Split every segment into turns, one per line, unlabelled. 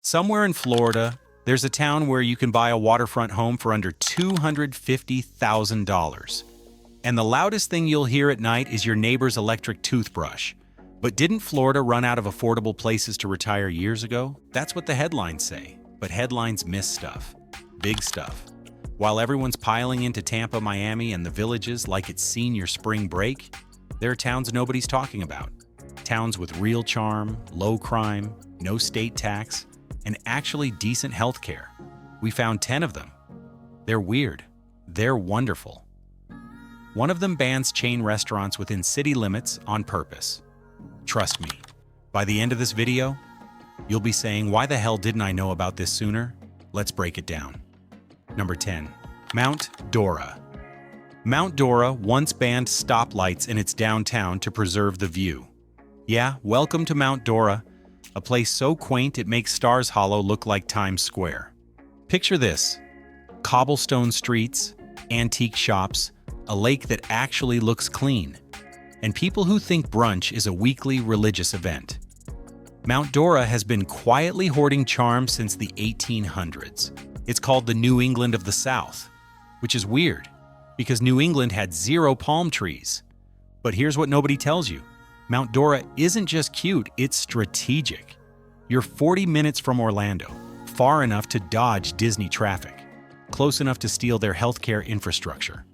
Somewhere in Florida, there's a town where you can buy a waterfront home for under $250,000. And the loudest thing you'll hear at night is your neighbor's electric toothbrush. But didn't Florida run out of affordable places to retire years ago? That's what the headlines say. But headlines miss stuff. Big stuff. While everyone's piling into Tampa, Miami, and the villages like it's senior spring break, there are towns nobody's talking about. Towns with real charm, low crime, no state tax, and actually decent health care. We found 10 of them. They're weird. They're wonderful. One of them bans chain restaurants within city limits on purpose. Trust me, by the end of this video, you'll be saying, why the hell didn't I know about this sooner? Let's break it down. Number 10. Mount Dora. Mount Dora once banned stoplights in its downtown to preserve the view. Yeah, welcome to Mount Dora, a place so quaint it makes Stars Hollow look like Times Square. Picture this: cobblestone streets, antique shops, a lake that actually looks clean, and people who think brunch is a weekly religious event. Mount Dora has been quietly hoarding charm since the 1800s. It's called the New England of the South, which is weird, because New England had 0 palm trees. But here's what nobody tells you. Mount Dora isn't just cute, it's strategic. You're 40 minutes from Orlando, far enough to dodge Disney traffic, close enough to steal their healthcare infrastructure.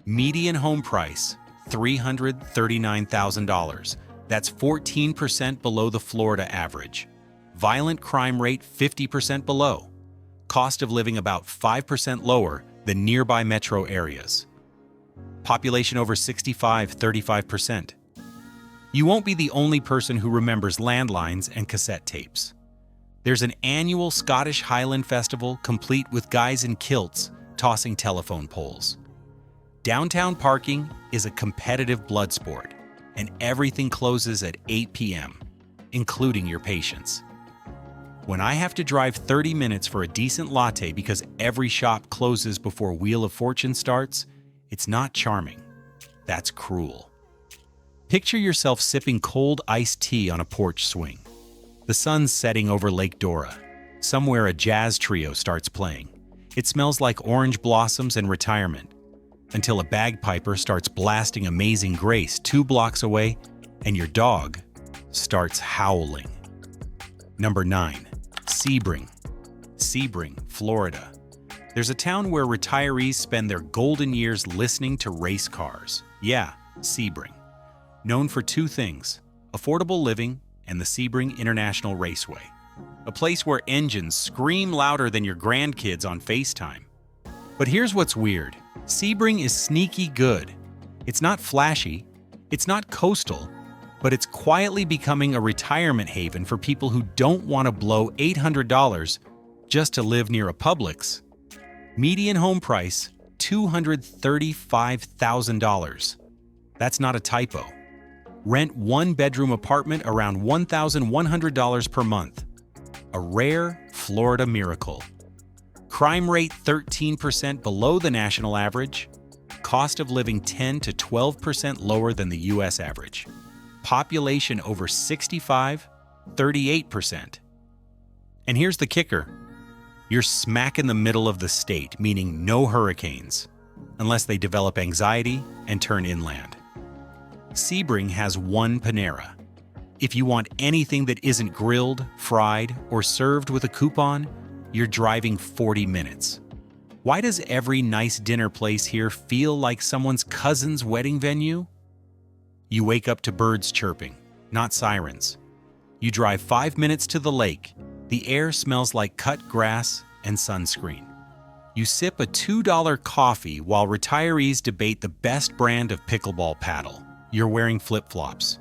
Median home price, $339,000. That's 14% below the Florida average. Violent crime rate 50% below. Cost of living about 5% lower than nearby metro areas. Population over 65, 35%. You won't be the only person who remembers landlines and cassette tapes. There's an annual Scottish Highland Festival complete with guys in kilts tossing telephone poles. Downtown parking is a competitive blood sport, and everything closes at 8 p.m., including your patience. When I have to drive 30 minutes for a decent latte because every shop closes before Wheel of Fortune starts, it's not charming. That's cruel. Picture yourself sipping cold iced tea on a porch swing. The sun's setting over Lake Dora. Somewhere a jazz trio starts playing. It smells like orange blossoms and retirement, until a bagpiper starts blasting Amazing Grace 2 blocks away, and your dog starts howling. Number 9. Sebring. Sebring, Florida. There's a town where retirees spend their golden years listening to race cars. Yeah, Sebring. Known for 2 things: affordable living and the Sebring International Raceway. A place where engines scream louder than your grandkids on FaceTime. But here's what's weird. Sebring is sneaky good. It's not flashy, it's not coastal, but it's quietly becoming a retirement haven for people who don't want to blow $800 just to live near a Publix. Median home price, $235,000. That's not a typo. Rent 1-bedroom apartment around $1,100 per month. A rare Florida miracle. Crime rate 13% below the national average. Cost of living 10 to 12% lower than the US average. Population over 65, 38%. And here's the kicker. You're smack in the middle of the state, meaning no hurricanes, unless they develop anxiety and turn inland. Sebring has one Panera. If you want anything that isn't grilled, fried, or served with a coupon, you're driving 40 minutes. Why does every nice dinner place here feel like someone's cousin's wedding venue? You wake up to birds chirping, not sirens. You drive 5 minutes to the lake. The air smells like cut grass and sunscreen. You sip a $2 coffee while retirees debate the best brand of pickleball paddle. You're wearing flip-flops.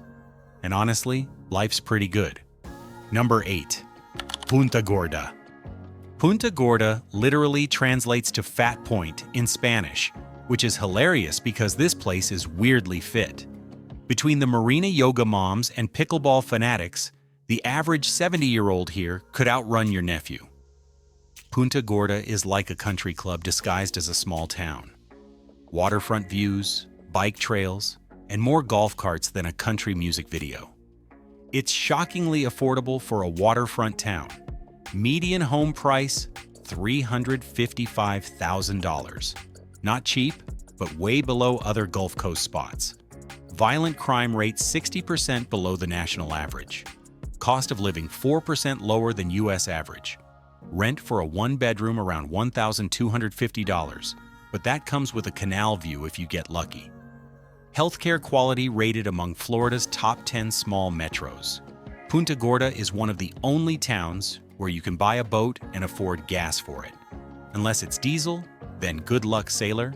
And honestly, life's pretty good. Number 8. Punta Gorda. Punta Gorda literally translates to fat point in Spanish, which is hilarious because this place is weirdly fit. Between the marina yoga moms and pickleball fanatics, the average 70-year-old here could outrun your nephew. Punta Gorda is like a country club disguised as a small town. Waterfront views, bike trails, and more golf carts than a country music video. It's shockingly affordable for a waterfront town. Median home price, $355,000. Not cheap, but way below other Gulf Coast spots. Violent crime rate 60% below the national average. Cost of living 4% lower than U.S. average. Rent for a one-bedroom around $1,250, but that comes with a canal view if you get lucky. Healthcare quality rated among Florida's top 10 small metros. Punta Gorda is one of the only towns where you can buy a boat and afford gas for it. Unless it's diesel, then good luck, sailor.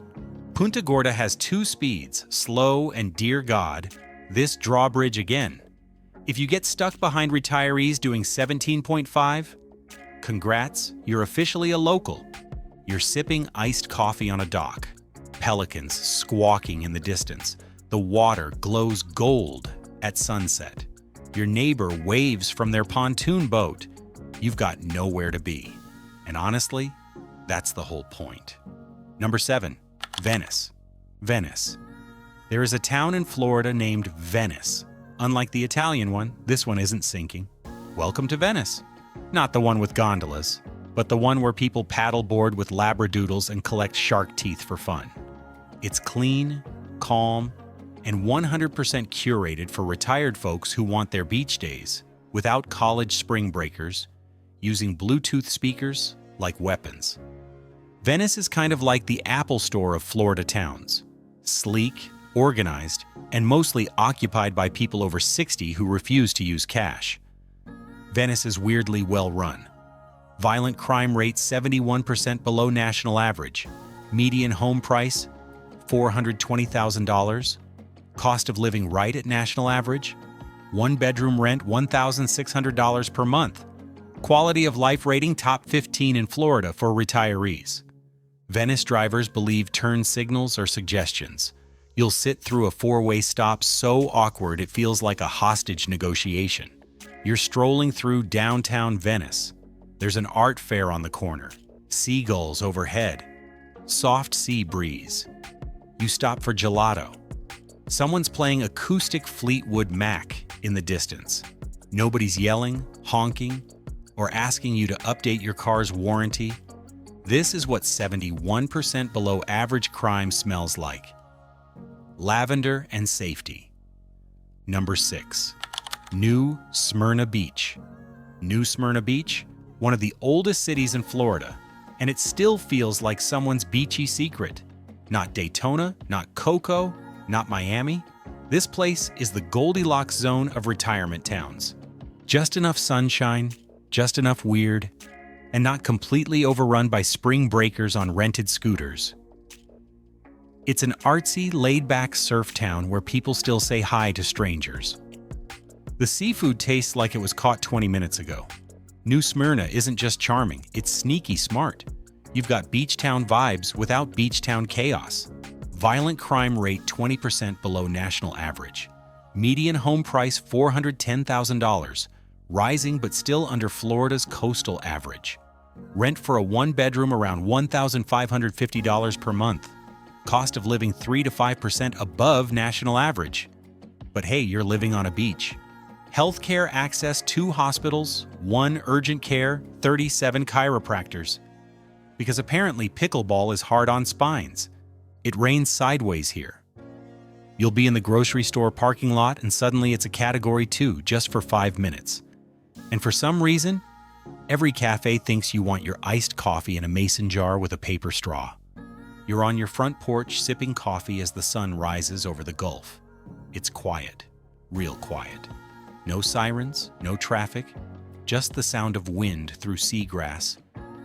Punta Gorda has 2 speeds, slow and dear God, this drawbridge again. If you get stuck behind retirees doing 17.5, congrats, you're officially a local. You're sipping iced coffee on a dock. Pelicans squawking in the distance. The water glows gold at sunset. Your neighbor waves from their pontoon boat. You've got nowhere to be. And honestly, that's the whole point. Number 7, Venice. Venice. There is a town in Florida named Venice. Unlike the Italian one, this one isn't sinking. Welcome to Venice. Not the one with gondolas, but the one where people paddleboard with labradoodles and collect shark teeth for fun. It's clean, calm, and 100% curated for retired folks who want their beach days without college spring breakers, using Bluetooth speakers like weapons. Venice is kind of like the Apple Store of Florida towns. Sleek, organized, and mostly occupied by people over 60 who refuse to use cash. Venice is weirdly well run. Violent crime rate 71% below national average. Median home price, $420,000. Cost of living right at national average. One-bedroom rent, $1,600 per month. Quality of life rating top 15 in Florida for retirees. Venice drivers believe turn signals are suggestions. You'll sit through a 4-way stop so awkward it feels like a hostage negotiation. You're strolling through downtown Venice. There's an art fair on the corner. Seagulls overhead. Soft sea breeze. You stop for gelato. Someone's playing acoustic Fleetwood Mac in the distance. Nobody's yelling, honking, or asking you to update your car's warranty. This is what 71% below average crime smells like. Lavender and safety. Number 6. New Smyrna Beach. New Smyrna Beach, one of the oldest cities in Florida, and it still feels like someone's beachy secret. Not Daytona, not Cocoa, not Miami. This place is the Goldilocks zone of retirement towns. Just enough sunshine, just enough weird, and not completely overrun by spring breakers on rented scooters. It's an artsy, laid-back surf town where people still say hi to strangers. The seafood tastes like it was caught 20 minutes ago. New Smyrna isn't just charming, it's sneaky smart. You've got beach town vibes without beach town chaos. Violent crime rate 20% below national average. Median home price $410,000, rising but still under Florida's coastal average. Rent for a one-bedroom around $1,550 per month. Cost of living 3 to 5% above national average. But hey, you're living on a beach. Healthcare access, 2 hospitals, 1 urgent care, 37 chiropractors. Because apparently pickleball is hard on spines. It rains sideways here. You'll be in the grocery store parking lot and suddenly it's a category 2 just for 5 minutes. And for some reason, every cafe thinks you want your iced coffee in a mason jar with a paper straw. You're on your front porch sipping coffee as the sun rises over the Gulf. It's quiet, real quiet. No sirens, no traffic, just the sound of wind through seagrass,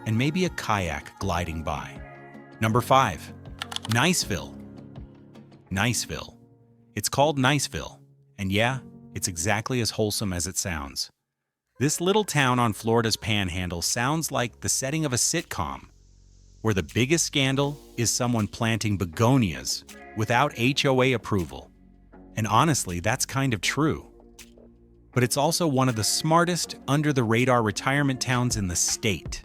and maybe a kayak gliding by. Number 5, Niceville. Niceville. It's called Niceville, and yeah, it's exactly as wholesome as it sounds. This little town on Florida's Panhandle sounds like the setting of a sitcom, where the biggest scandal is someone planting begonias without HOA approval. And honestly, that's kind of true. But it's also one of the smartest, under-the-radar retirement towns in the state.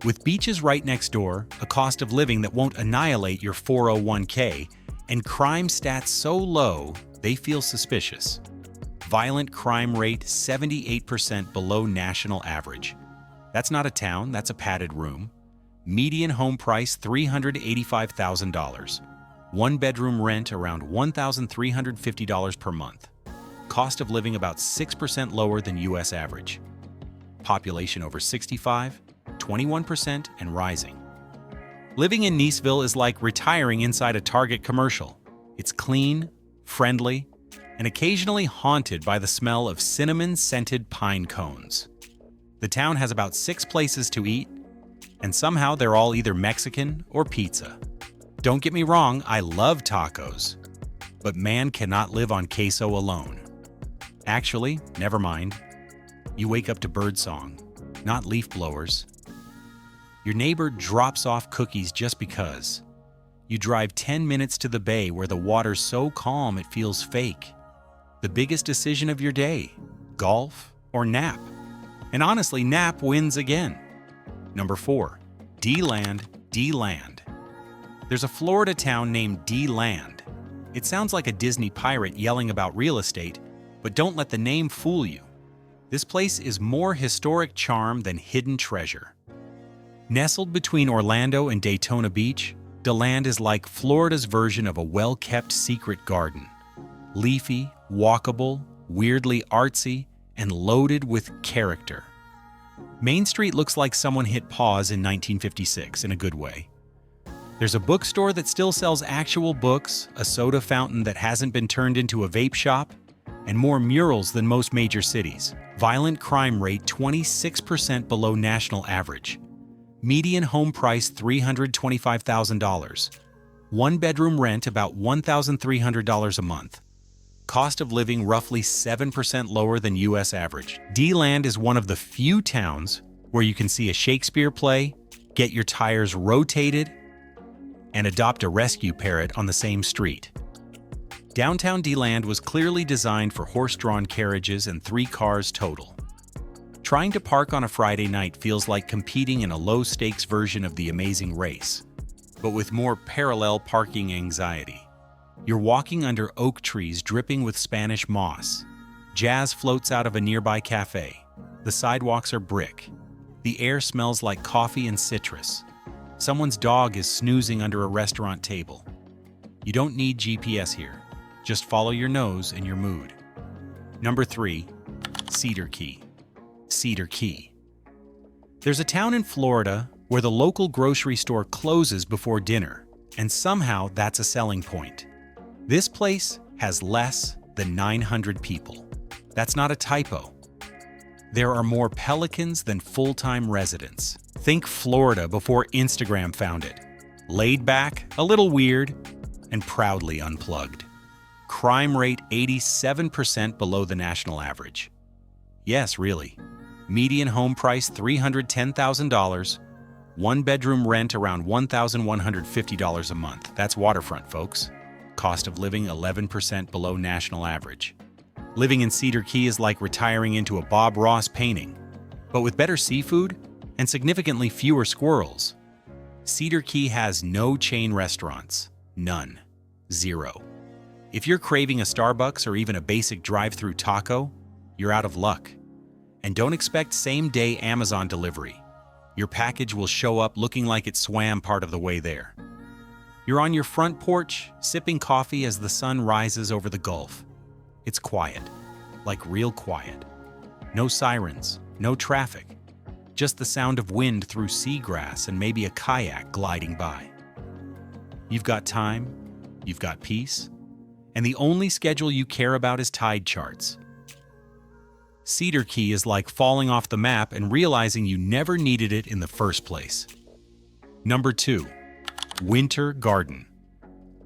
With beaches right next door, a cost of living that won't annihilate your 401k, and crime stats so low, they feel suspicious. Violent crime rate 78% below national average. That's not a town, that's a padded room. Median home price $385,000. One-bedroom rent around $1,350 per month. Cost of living about 6% lower than U.S. average. Population over 65, 21% and rising. Living in Niceville is like retiring inside a Target commercial. It's clean, friendly, and occasionally haunted by the smell of cinnamon-scented pine cones. The town has about 6 places to eat, and somehow they're all either Mexican or pizza. Don't get me wrong, I love tacos, but man cannot live on queso alone. Actually, never mind. You wake up to birdsong, not leaf blowers. Your neighbor drops off cookies just because. You drive 10 minutes to the bay where the water's so calm it feels fake. The biggest decision of your day, golf or nap? And honestly, nap wins again. Number 4, DeLand, DeLand. There's a Florida town named DeLand. It sounds like a Disney pirate yelling about real estate, but don't let the name fool you. This place is more historic charm than hidden treasure. Nestled between Orlando and Daytona Beach, DeLand is like Florida's version of a well-kept secret garden. Leafy, walkable, weirdly artsy, and loaded with character. Main Street looks like someone hit pause in 1956 in a good way. There's a bookstore that still sells actual books, a soda fountain that hasn't been turned into a vape shop, and more murals than most major cities. Violent crime rate 26% below national average. Median home price $325,000. One-bedroom rent about $1,300 a month. Cost of living roughly 7% lower than U.S. average. DeLand is one of the few towns where you can see a Shakespeare play, get your tires rotated, and adopt a rescue parrot on the same street. Downtown DeLand was clearly designed for horse-drawn carriages and 3 cars total. Trying to park on a Friday night feels like competing in a low-stakes version of The Amazing Race, but with more parallel parking anxiety. You're walking under oak trees dripping with Spanish moss. Jazz floats out of a nearby cafe. The sidewalks are brick. The air smells like coffee and citrus. Someone's dog is snoozing under a restaurant table. You don't need GPS here. Just follow your nose and your mood. Number 3, Cedar Key. Cedar Key. There's a town in Florida where the local grocery store closes before dinner, and somehow that's a selling point. This place has less than 900 people. That's not a typo. There are more pelicans than full-time residents. Think Florida before Instagram found it. Laid back, a little weird, and proudly unplugged. Crime rate 87% below the national average. Yes, really. Median home price $310,000. One-bedroom rent around $1,150 a month. That's Waterfront, folks. Cost of living 11% below national average. Living in Cedar Key is like retiring into a Bob Ross painting, but with better seafood and significantly fewer squirrels. Cedar Key has no chain restaurants. None. 0. If you're craving a Starbucks or even a basic drive-through taco, you're out of luck. And don't expect same-day Amazon delivery. Your package will show up looking like it swam part of the way there. You're on your front porch, sipping coffee as the sun rises over the Gulf. It's quiet, like real quiet. No sirens, no traffic, just the sound of wind through seagrass and maybe a kayak gliding by. You've got time, you've got peace, and the only schedule you care about is tide charts. Cedar Key is like falling off the map and realizing you never needed it in the first place. Number 2. Winter Garden.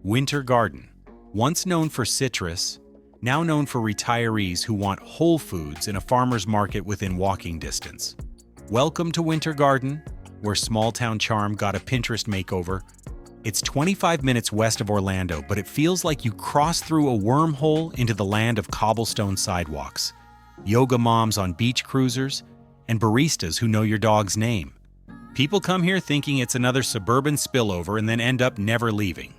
Winter Garden, once known for citrus, now known for retirees who want whole foods in a farmer's market within walking distance. Welcome to Winter Garden, where small-town charm got a Pinterest makeover. It's 25 minutes west of Orlando, but it feels like you crossed through a wormhole into the land of cobblestone sidewalks, yoga moms on beach cruisers, and baristas who know your dog's name. People come here thinking it's another suburban spillover and then end up never leaving.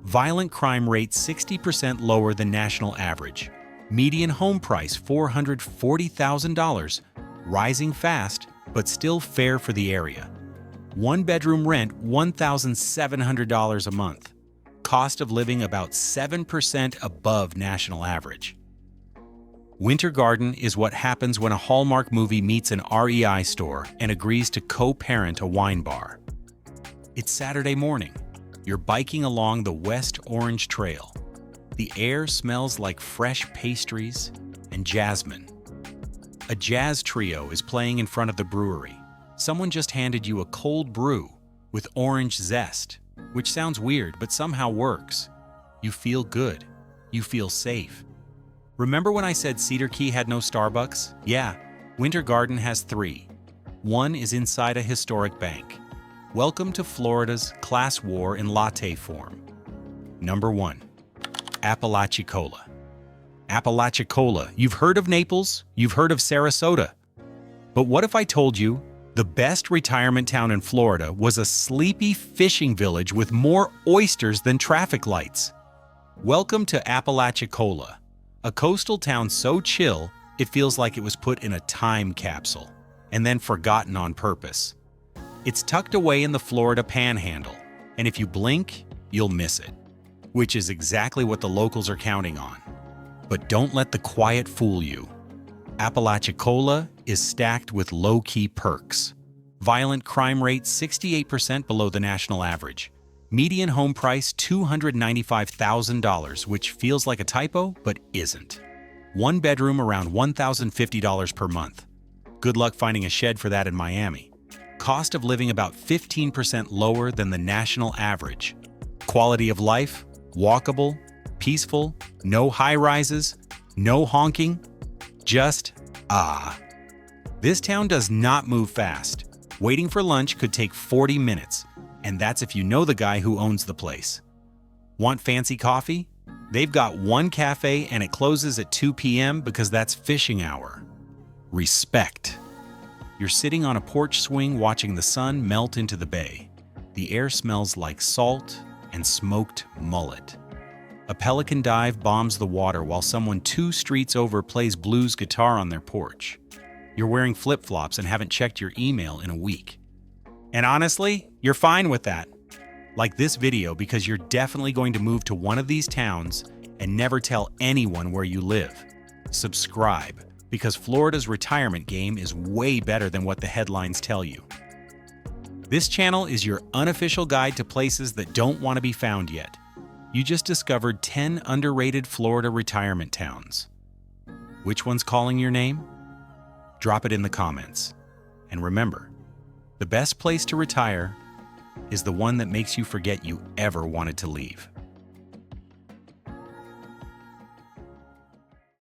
Violent crime rate 60% lower than national average. Median home price $440,000, rising fast but still fair for the area. One-bedroom rent, $1,700 a month. Cost of living about 7% above national average. Winter Garden is what happens when a Hallmark movie meets an REI store and agrees to co-parent a wine bar. It's Saturday morning. You're biking along the West Orange Trail. The air smells like fresh pastries and jasmine. A jazz trio is playing in front of the brewery. Someone just handed you a cold brew with orange zest, which sounds weird but somehow works. You feel good. You feel safe. Remember when I said Cedar Key had no Starbucks? Yeah, Winter Garden has 3. One is inside a historic bank. Welcome to Florida's class war in latte form. Number 1. Apalachicola. Apalachicola. You've heard of Naples, you've heard of Sarasota. But what if I told you the best retirement town in Florida was a sleepy fishing village with more oysters than traffic lights? Welcome to Apalachicola, a coastal town so chill it feels like it was put in a time capsule and then forgotten on purpose. It's tucked away in the Florida Panhandle, and if you blink, you'll miss it, which is exactly what the locals are counting on. But don't let the quiet fool you. Apalachicola is stacked with low-key perks. Violent crime rate 68% below the national average. Median home price $295,000, which feels like a typo, but isn't. One bedroom around $1,050 per month. Good luck finding a shed for that in Miami. Cost of living about 15% lower than the national average. Quality of life, walkable, peaceful, no high-rises, no honking. Just, This town does not move fast. Waiting for lunch could take 40 minutes, and that's if you know the guy who owns the place. Want fancy coffee? They've got one cafe and it closes at 2 p.m. because that's fishing hour. Respect. You're sitting on a porch swing watching the sun melt into the bay. The air smells like salt and smoked mullet. A pelican dive bombs the water while someone 2 streets over plays blues guitar on their porch. You're wearing flip-flops and haven't checked your email in a week. And honestly, you're fine with that. Like this video because you're definitely going to move to one of these towns and never tell anyone where you live. Subscribe, because Florida's retirement game is way better than what the headlines tell you. This channel is your unofficial guide to places that don't want to be found yet. You just discovered 10 underrated Florida retirement towns. Which one's calling your name? Drop it in the comments. And remember, the best place to retire is the one that makes you forget you ever wanted to leave.